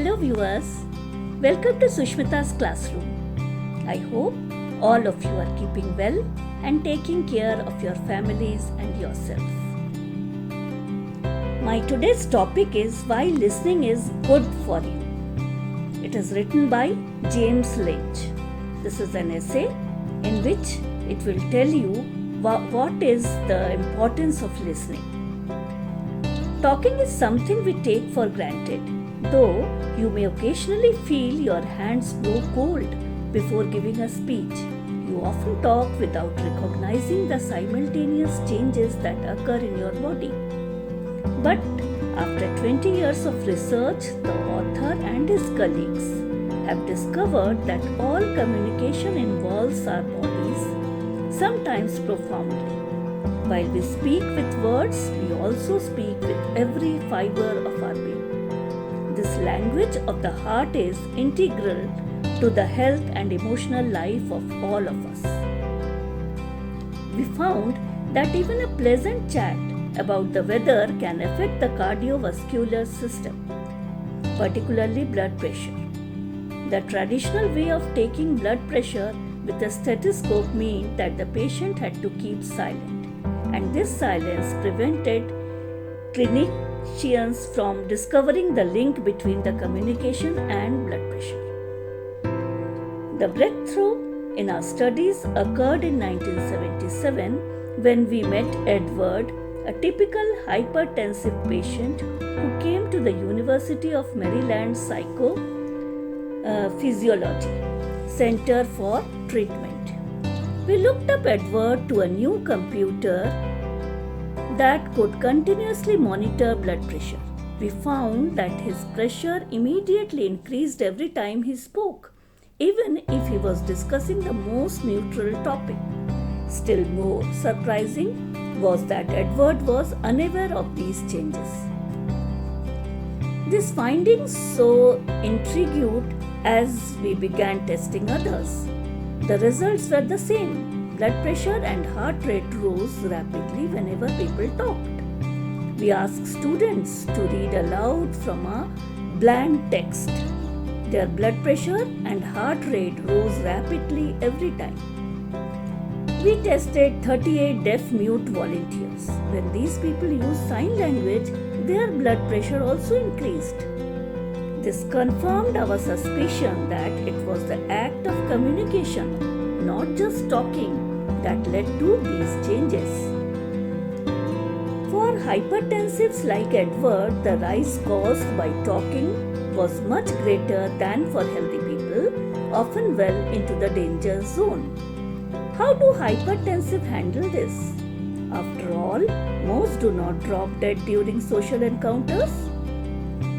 Hello viewers, welcome to Sushmita's classroom. I hope all of you are keeping well and taking care of your families and yourself. My today's topic is why listening is good for you. It is written by James Lynch. This is an essay in which it will tell you what is the importance of listening. Talking is something we take for granted, though you may occasionally feel your hands grow cold before giving a speech. You often talk without recognizing the simultaneous changes that occur in your body. But after 20 years of research, the author and his colleagues have discovered that all communication involves our bodies, sometimes profoundly. While we speak with words, we also speak with every fiber of our being. This language of the heart is integral to the health and emotional life of all of us. We found that even a pleasant chat about the weather can affect the cardiovascular system, particularly blood pressure. The traditional way of taking blood pressure with a stethoscope meant that the patient had to keep silent, and this silence prevented clinicians from discovering the link between the communication and blood pressure. The breakthrough in our studies occurred in 1977 when we met Edward, a typical hypertensive patient who came to the University of Maryland Physiology Center for treatment. We looked up Edward to a new computer that could continuously monitor blood pressure. We found that his pressure immediately increased every time he spoke, even if he was discussing the most neutral topic. Still more surprising was that Edward was unaware of these changes. These findings so intrigued as we began testing others. The results were the same. Blood pressure and heart rate rose rapidly whenever people talked. We asked students to read aloud from a blank text. Their blood pressure and heart rate rose rapidly every time. We tested 38 deaf-mute volunteers. When these people used sign language, their blood pressure also increased. This confirmed our suspicion that it was the act of communication, not just talking, that led to these changes. For hypertensives like Edward, the rise caused by talking was much greater than for healthy people, often well into the danger zone. How do hypertensive handle this? After all, most do not drop dead during social encounters.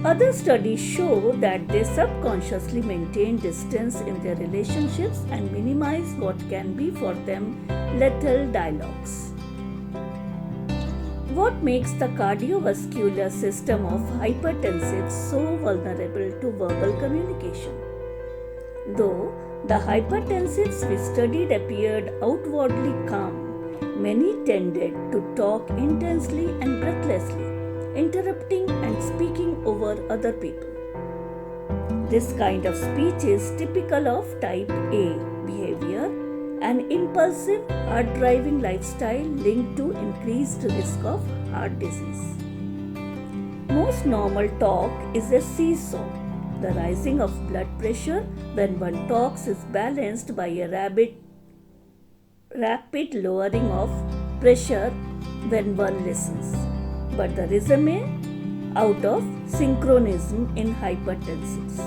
Other studies show that they subconsciously maintain distance in their relationships and minimize what can be for them lethal dialogues. What makes the cardiovascular system of hypertensives so vulnerable to verbal communication? Though the hypertensives we studied appeared outwardly calm, many tended to talk intensely and breathlessly, interrupting and speaking over other people. This kind of speech is typical of type A behavior, an impulsive, hard-driving lifestyle linked to increased risk of heart disease. Most normal talk is a seesaw. The rising of blood pressure when one talks is balanced by a rapid lowering of pressure when one listens. But there is a out of synchronism in hypertensives.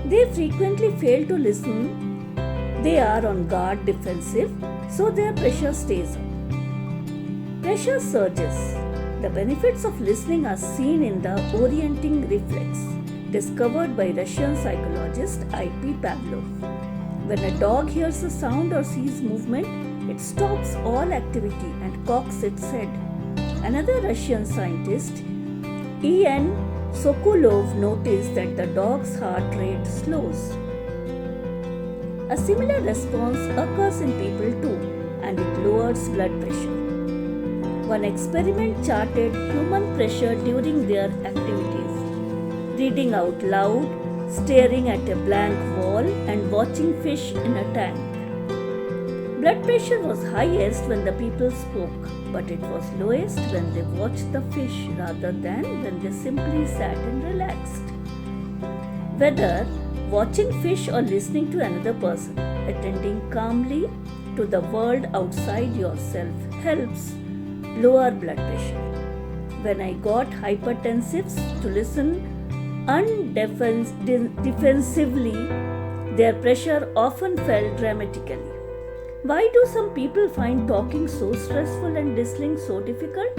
They frequently fail to listen. They are on guard defensive, so their pressure stays up. Pressure surges. The benefits of listening are seen in the orienting reflex, discovered by Russian psychologist I.P. Pavlov. When a dog hears a sound or sees movement, it stops all activity and cocks its head. Another Russian scientist, E.N. Sokolov, noticed that the dog's heart rate slows. A similar response occurs in people too, and it lowers blood pressure. One experiment charted human pressure during their activities. reading out loud, staring at a blank wall, and watching fish in a tank. Blood pressure was highest when the people spoke, but it was lowest when they watched the fish rather than when they simply sat and relaxed. Whether watching fish or listening to another person, attending calmly to the world outside yourself helps lower blood pressure. When I got hypertensives to listen undefensively, their pressure often fell dramatically. Why do some people find talking so stressful and listening so difficult?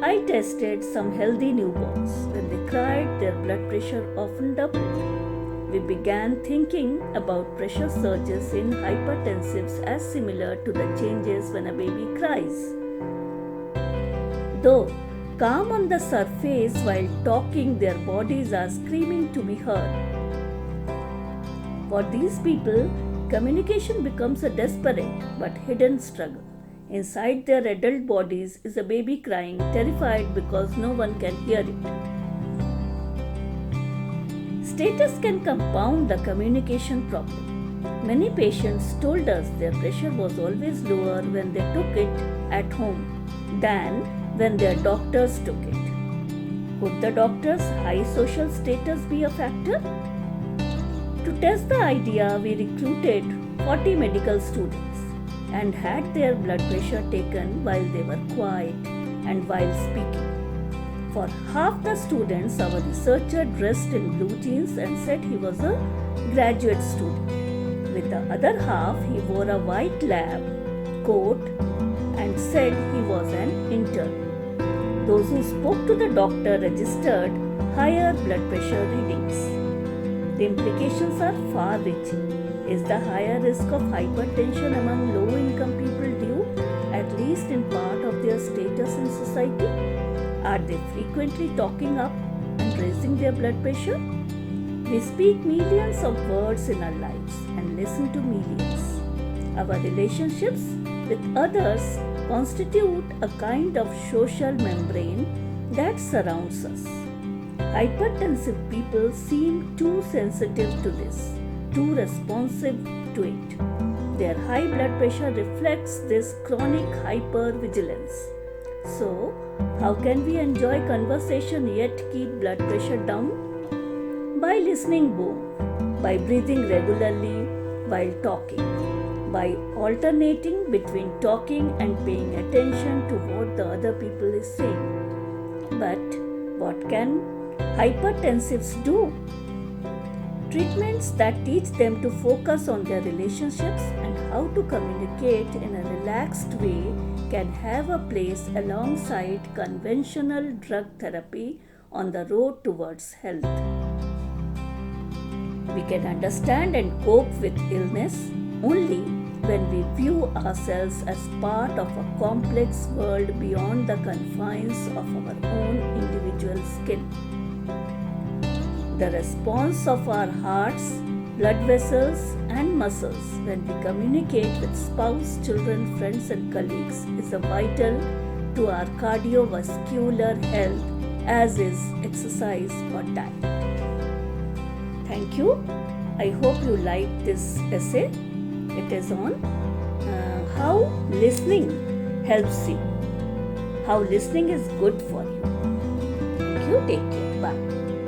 I tested some healthy newborns. When they cried, their blood pressure often doubled. We began thinking about pressure surges in hypertensives as similar to the changes when a baby cries. Though calm on the surface, while talking, their bodies are screaming to be heard. For these people, communication becomes a desperate but hidden struggle. Inside their adult bodies is a baby crying, terrified because no one can hear it. Status can compound the communication problem. Many patients told us their pressure was always lower when they took it at home than when their doctors took it. Could the doctor's high social status be a factor? To test the idea, we recruited 40 medical students and had their blood pressure taken while they were quiet and while speaking. For half the students, our researcher dressed in blue jeans and said he was a graduate student. With the other half, he wore a white lab coat and said he was an intern. Those who spoke to the doctor registered higher blood pressure readings. The implications are far-reaching. Is the higher risk of hypertension among low-income people due, at least in part, of their status in society? Are they frequently talking up and raising their blood pressure? We speak millions of words in our lives and listen to millions. Our relationships with others constitute a kind of social membrane that surrounds us. Hypertensive people seem too sensitive to this, too responsive to it. Their high blood pressure reflects this chronic hypervigilance. So, how can we enjoy conversation yet keep blood pressure down? By listening more, by breathing regularly while talking, by alternating between talking and paying attention to what the other people is saying. But what can hypertensives do? Treatments that teach them to focus on their relationships and how to communicate in a relaxed way can have a place alongside conventional drug therapy on the road towards health. We can understand and cope with illness only when we view ourselves as part of a complex world beyond the confines of our own individual skin. The response of our hearts, blood vessels, and muscles when we communicate with spouse, children, friends, and colleagues is vital to our cardiovascular health, as is exercise or diet. Thank you. I hope you liked this essay. It is on how listening helps you, how listening is good for you. Thank you. Take care.